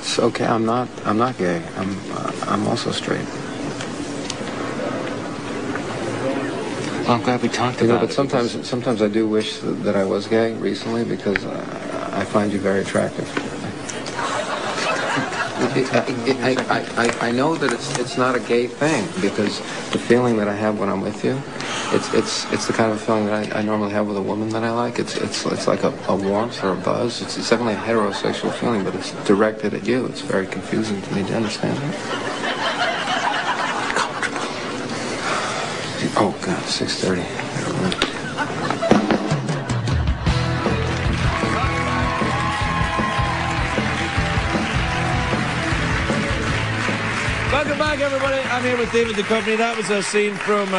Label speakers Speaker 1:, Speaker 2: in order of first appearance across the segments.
Speaker 1: That's okay. I'm not gay. I'm also straight.
Speaker 2: Well, I'm glad we talked about
Speaker 1: it. But sometimes I do wish that I was gay recently because I find you very attractive. I know that it's not a gay thing because the feeling that I have when I'm with you, it's the kind of feeling that I normally have with a woman that I like. It's like a warmth or a buzz. It's definitely a heterosexual feeling, but it's directed at you. It's very confusing to me. Do you understand that? Oh God, 6:30.
Speaker 3: Welcome back, everybody. I'm here with David Duchovny. That was a scene from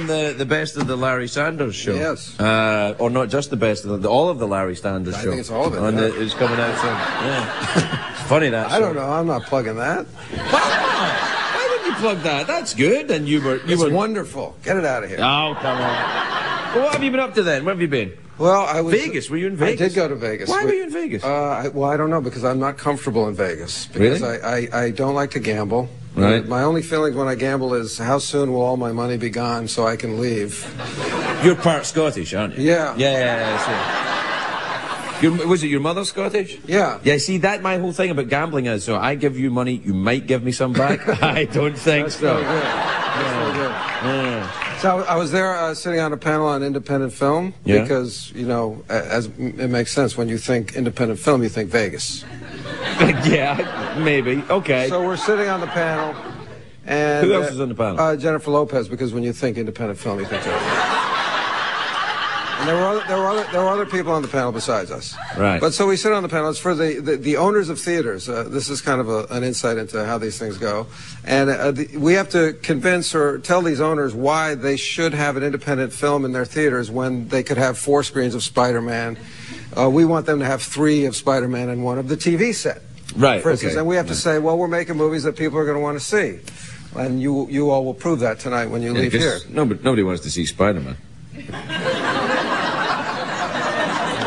Speaker 3: the best of the Larry Sanders Show.
Speaker 1: Yes.
Speaker 3: Or not just the best of all of the Larry Sanders Show.
Speaker 1: I think it's all of it.
Speaker 3: And
Speaker 1: yeah.
Speaker 3: it's coming out soon. Yeah. It's funny that.
Speaker 1: I don't know. I'm not plugging that.
Speaker 3: Why would you plug that? That's good. And you were
Speaker 1: wonderful. Get it out of here.
Speaker 3: Oh, come on. Well, what have you been up to then? Where have you been?
Speaker 1: Well, I was
Speaker 3: Vegas. Were you in Vegas?
Speaker 1: I did go to Vegas.
Speaker 3: Why were you in Vegas?
Speaker 1: Well, I don't know because I'm not comfortable in Vegas. Because
Speaker 3: really?
Speaker 1: I don't like to gamble.
Speaker 3: Right.
Speaker 1: My only feeling when I gamble is how soon will all my money be gone so I can leave.
Speaker 3: You're part Scottish, aren't you?
Speaker 1: Yeah.
Speaker 3: Was it your mother Scottish?
Speaker 1: Yeah.
Speaker 3: Yeah, see, that my whole thing about gambling is, so I give you money, you might give me some back. I don't think
Speaker 1: That's
Speaker 3: so.
Speaker 1: Very good. That's very good.
Speaker 3: Yeah.
Speaker 1: So I was there sitting on a panel on independent film because, you know, as it makes sense when you think independent film, you think Vegas.
Speaker 3: Yeah, maybe. Okay.
Speaker 1: So we're sitting on the panel, and
Speaker 3: who else is on the panel?
Speaker 1: Jennifer Lopez, because when you think independent film, you think Jennifer. And there were other people on the panel besides us.
Speaker 3: Right.
Speaker 1: But so we sit on the panel. It's for the owners of theaters. This is kind of an insight into how these things go, and we have to convince or tell these owners why they should have an independent film in their theaters when they could have 4 screens of Spider-Man. We want them to have 3 of Spider-Man and 1 of the TV set.
Speaker 3: Right.
Speaker 1: For instance,
Speaker 3: okay.
Speaker 1: And we have to say, well, we're making movies that people are going to want to see, and you all will prove that tonight when you leave here.
Speaker 3: No, but nobody wants to see Spider-Man.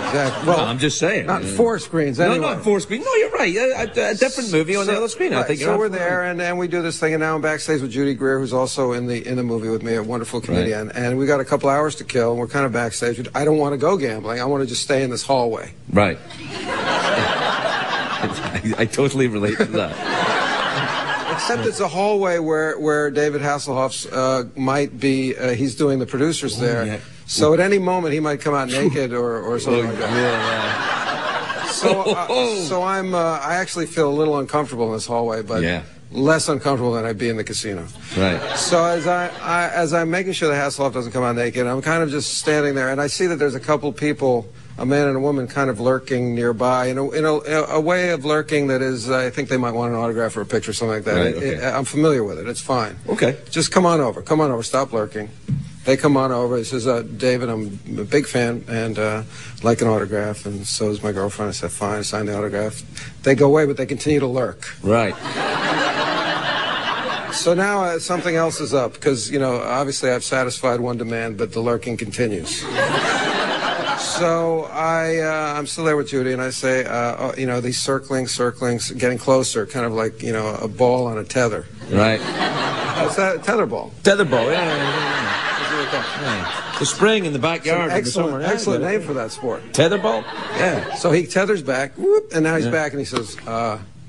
Speaker 1: Exactly. Well,
Speaker 3: I'm just saying.
Speaker 1: Not 4 screens, anyway.
Speaker 3: No, not 4 screens. No, you're right. A different movie on the other screen.
Speaker 1: Right,
Speaker 3: I think.
Speaker 1: So we're there, and we do this thing, and now I'm backstage with Judy Greer, who's also in the movie with me, a wonderful comedian. Right. And we got a couple hours to kill, and we're kind of backstage. I don't want to go gambling. I want to just stay in this hallway.
Speaker 3: Right. I totally relate to that.
Speaker 1: Except it's a hallway where David Hasselhoff's might be. He's doing the producers there. Yeah. So at any moment he might come out naked or something like that. Yeah. So I actually feel a little uncomfortable in this hallway, but less uncomfortable than I'd be in the casino.
Speaker 3: Right.
Speaker 1: So as I'm making sure that Hasselhoff doesn't come out naked, I'm kind of just standing there, and I see that there's a couple people, a man and a woman, kind of lurking nearby in a way of lurking that is, I think they might want an autograph or a picture, something like that.
Speaker 3: Right, okay.
Speaker 1: I'm familiar with it. It's fine.
Speaker 3: Okay.
Speaker 1: Just come on over. Come on over. Stop lurking. They come on over. He says, David, I'm a big fan and like an autograph, and so is my girlfriend. I said, fine. I signed the autograph. They go away, but they continue to lurk.
Speaker 3: Right.
Speaker 1: So now something else is up because, you know, obviously I've satisfied one demand, but the lurking continues. So I'm still there with Judy, and I say, you know, these circling, getting closer, kind of like, you know, a ball on a tether.
Speaker 3: Right.
Speaker 1: What's that? Tetherball.
Speaker 3: Tetherball, yeah. The spring in the backyard.
Speaker 1: Excellent name for that sport.
Speaker 3: Tetherball?
Speaker 1: Yeah. So he tethers back, whoop, and now he's back, and he says,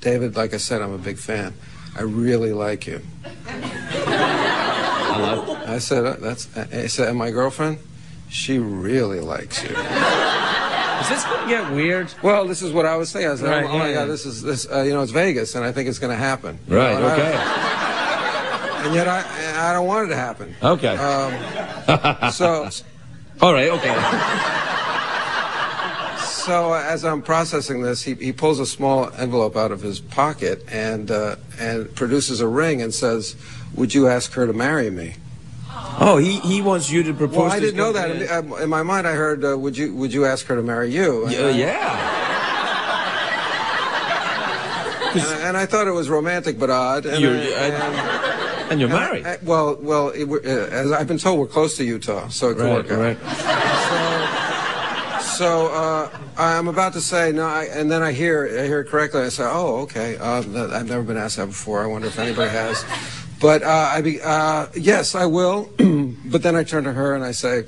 Speaker 1: David, like I said, I'm a big fan. I really like you.
Speaker 3: Hello?
Speaker 1: I said, and my girlfriend? She really likes you.
Speaker 3: Is this going to get weird?
Speaker 1: Well, this is what I was saying. I said,
Speaker 3: right,
Speaker 1: oh my God, this, you know, it's Vegas, and I think it's going to happen.
Speaker 3: Right, okay.
Speaker 1: And yet I don't want it to happen.
Speaker 3: Okay.
Speaker 1: So.
Speaker 3: All right, okay.
Speaker 1: So as I'm processing this, he pulls a small envelope out of his pocket and produces a ring and says, "Would you ask her to marry me?"
Speaker 3: Oh, he wants you to propose.
Speaker 1: Well, I didn't know that. In my mind, I heard, "Would you ask her to marry you?"
Speaker 3: Yeah.
Speaker 1: And I thought it was romantic but odd.
Speaker 3: And you're married. As I've been told, we're close to Utah, so it could work out. Right.
Speaker 1: So I'm about to say no, and then I hear it correctly. I say, "Oh, okay. I've never been asked that before. I wonder if anybody has." But yes, I will. But then I turn to her and I say,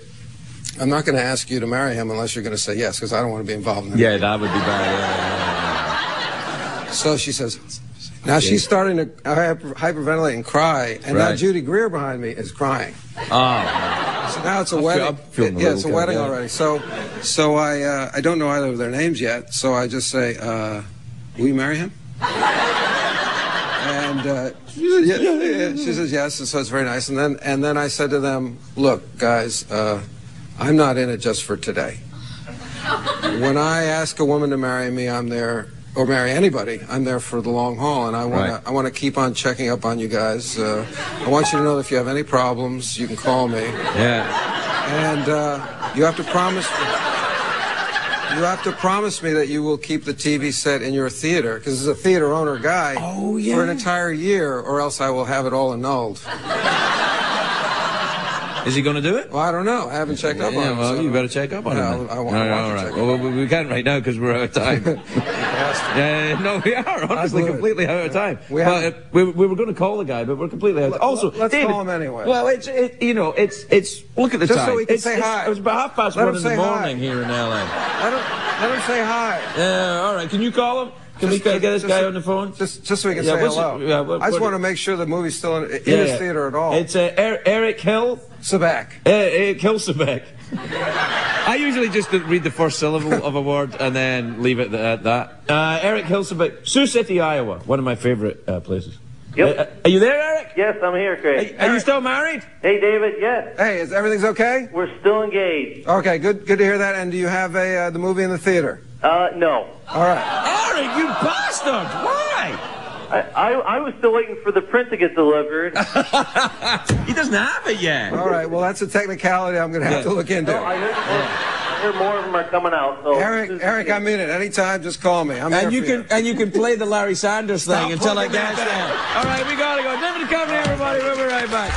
Speaker 1: "I'm not going to ask you to marry him unless you're going to say yes, because I don't want to be involved in it."
Speaker 3: Yeah, that would be bad. Yeah.
Speaker 1: So she says. Now she's starting to hyperventilate and cry, and now Judy Greer behind me is crying.
Speaker 3: Oh.
Speaker 1: So now it's a wedding. It's a wedding already. So I don't know either of their names yet. So I just say, "Will you marry him?" And she says yes, and so it's very nice. And then I said to them, "Look, guys, I'm not in it just for today. When I ask a woman to marry me, I'm there." Or marry anybody, I'm there for the long haul, and I want to keep on checking up on you guys. I want you to know that if you have any problems, you can call me.
Speaker 3: Yeah.
Speaker 1: And you have to promise me that you will keep the TV set in your theater, because this is a theater owner guy for an entire year, or else I will have it all annulled.
Speaker 3: Is he going to do it?
Speaker 1: Well, I don't know. I haven't checked up on him.
Speaker 3: Well, you better check up on him.
Speaker 1: I want to check up on him.
Speaker 3: Well, we can't right now because we're out of time. No, we are honestly completely out of time. We were going to call the guy, but we're completely out. Also,
Speaker 1: let's
Speaker 3: David,
Speaker 1: call him anyway.
Speaker 3: Well, it's look at the
Speaker 1: Just
Speaker 3: time.
Speaker 1: so we can say hi.
Speaker 3: It was about 1:30 in the morning here in LA.
Speaker 1: Let him say hi.
Speaker 3: All right. Can you call him? Can we get this guy on the phone?
Speaker 1: Just so we can say hello. I just want to make sure the movie's still in his theater at all.
Speaker 3: It's Eric Hill.
Speaker 1: Sebek.
Speaker 3: Eric Hill Sebek. I usually just read the first syllable of a word and then leave it at that. Eric Hill Sebek. Sioux City, Iowa. One of my favorite places.
Speaker 4: Yep.
Speaker 3: Are you there, Eric?
Speaker 4: Yes, I'm here, Craig.
Speaker 3: Are you still married?
Speaker 4: Hey, David, yes.
Speaker 1: Hey, everything's okay?
Speaker 4: We're still engaged.
Speaker 1: Okay, good to hear that. And do you have the movie in the theater?
Speaker 4: No.
Speaker 1: All right.
Speaker 3: Eric, you bastard! Why?
Speaker 4: I was still waiting for the print to get delivered.
Speaker 3: He doesn't have it yet.
Speaker 1: All right, well, that's a technicality I'm going to have to look into.
Speaker 4: No, I heard more of them are coming out. So
Speaker 1: Eric, I mean it. Anytime, just call me. I'm
Speaker 3: and
Speaker 1: here
Speaker 3: you can you can play the Larry Sanders thing until I get there. All right, we gotta go. David Duchovny, everybody. We'll be right back.